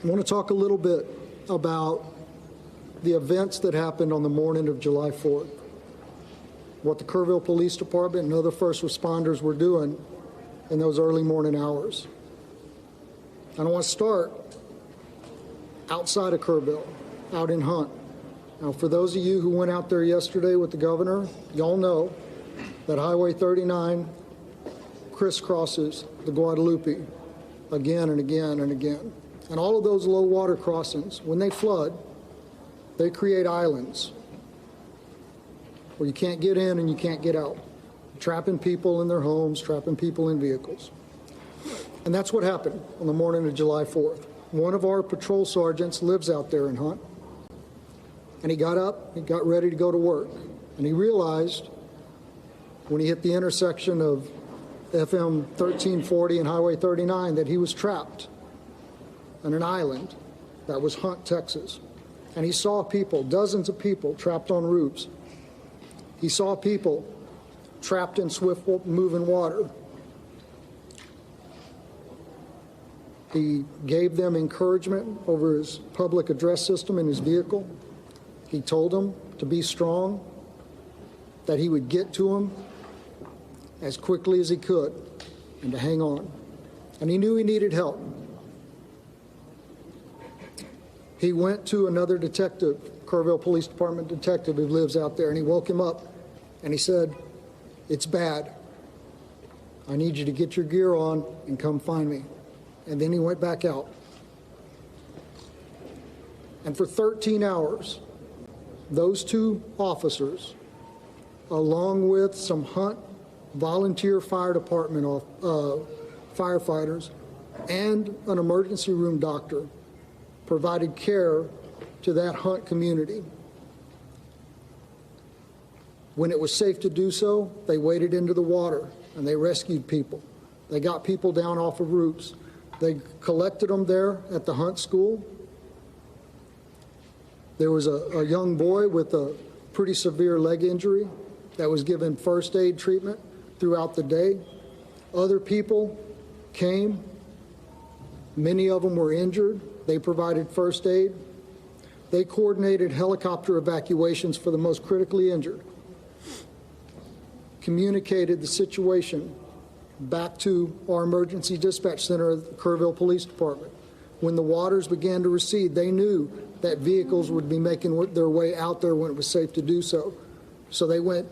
I want to talk a little bit about the events that happened on the morning of July 4th, what the Kerrville Police Department and other first responders were doing in those early morning hours. And I want to start outside of Kerrville, out in Hunt. Now, for those of you who went out there yesterday with the governor, y'all know that Highway 39 crisscrosses the Guadalupe again and again and again. And all of those low water crossings, when they flood, they create islands where you can't get in and you can't get out, trapping people in their homes, trapping people in vehicles. And that's what happened on the morning of July 4th. One of our patrol sergeants lives out there in Hunt, and he got up, he got ready to go to work, and he realized when he hit the intersection of FM 1340 and Highway 39 that he was trapped on an island that was Hunt, Texas. And he saw people, dozens of people trapped on roofs. He saw people trapped in swift moving water. He gave them encouragement over his public address system in his vehicle. He told them to be strong, that he would get to them as quickly as he could, and to hang on. And he knew he needed help. He went to another detective, Kerrville Police Department detective who lives out there, and he woke him up and he said, "It's bad. I need you to get your gear on and come find me." And then he went back out. And for 13 hours, those two officers, along with some Hunt volunteer fire department firefighters and an emergency room doctor, provided care to that Hunt community. When it was safe to do so, they waded into the water and they rescued people. They got people down off of roofs. They collected them there at the Hunt school. There was a young boy with a pretty severe leg injury that was given first aid treatment throughout the day. Other people came. Many of them were injured. They provided first aid. They coordinated helicopter evacuations for the most critically injured, communicated the situation back to our emergency dispatch center at the Kerrville Police Department. When the waters began to recede, they knew that vehicles would be making their way out there when it was safe to do so. So they went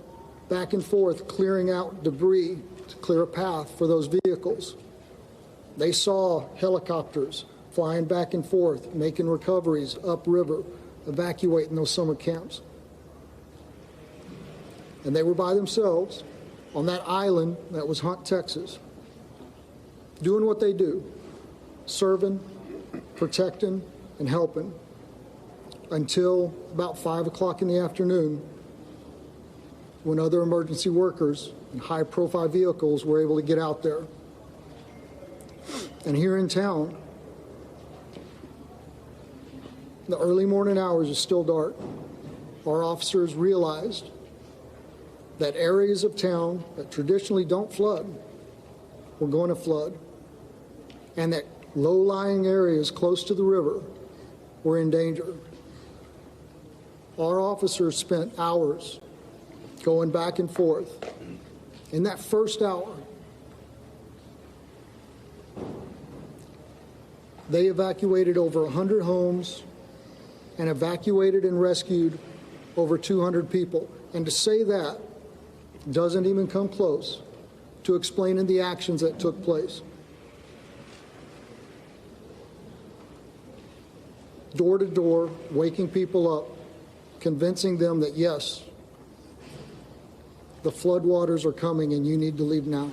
back and forth, clearing out debris to clear a path for those vehicles. They saw helicopters flying back and forth, making recoveries upriver, evacuating those summer camps. And they were by themselves on that island that was Hunt, Texas, doing what they do, serving, protecting, and helping, until about 5 o'clock in the afternoon, when other emergency workers and high-profile vehicles were able to get out there. And here in town, the early morning hours is still dark. Our officers realized that areas of town that traditionally don't flood were going to flood, and that low-lying areas close to the river were in danger. Our officers spent hours going back and forth. In that first hour, they evacuated over 100 homes and evacuated and rescued over 200 people. And to say that doesn't even come close to explaining the actions that took place. Door to door, waking people up, convincing them that yes, the floodwaters are coming and you need to leave now.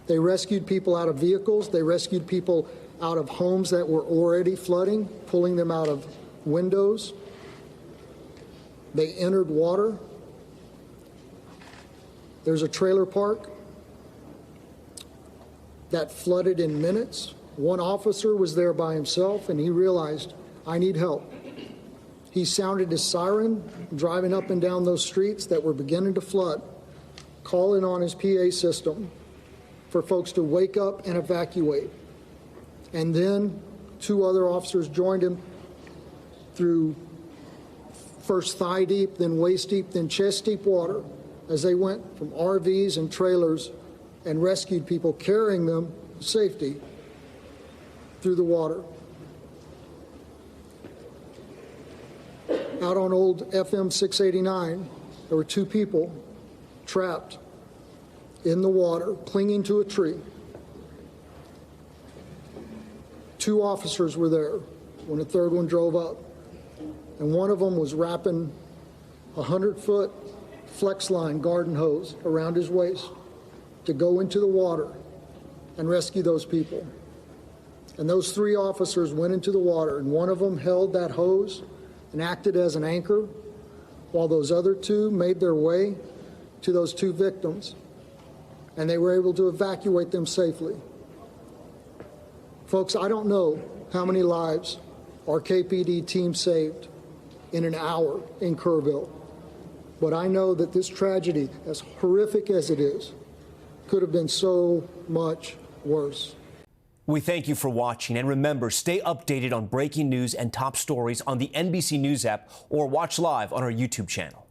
They rescued people out of vehicles. They rescued people out of homes that were already flooding, pulling them out of windows. They entered water. There's a trailer park that flooded in minutes. One officer was there by himself, and he realized, I need help. He sounded his siren, driving up and down those streets that were beginning to flood, calling on his PA system for folks to wake up and evacuate. And then 2 other officers joined him through first thigh deep, then waist deep, then chest deep water as they went from RVs and trailers and rescued people, carrying them to safety through the water. Out on old FM 689, there were 2 people trapped in the water, clinging to a tree. 2 officers were there when a 3rd one drove up, and one of them was wrapping a 100-foot flex line garden hose around his waist to go into the water and rescue those people. And those 3 officers went into the water, and one of them held that hose and acted as an anchor while those other 2 made their way to those 2 victims, and they were able to evacuate them safely. Folks, I don't know how many lives our KPD team saved in an hour in Kerrville, but I know that this tragedy, as horrific as it is, could have been so much worse. We thank you for watching, and remember, stay updated on breaking news and top stories on the NBC News app or watch live on our YouTube channel.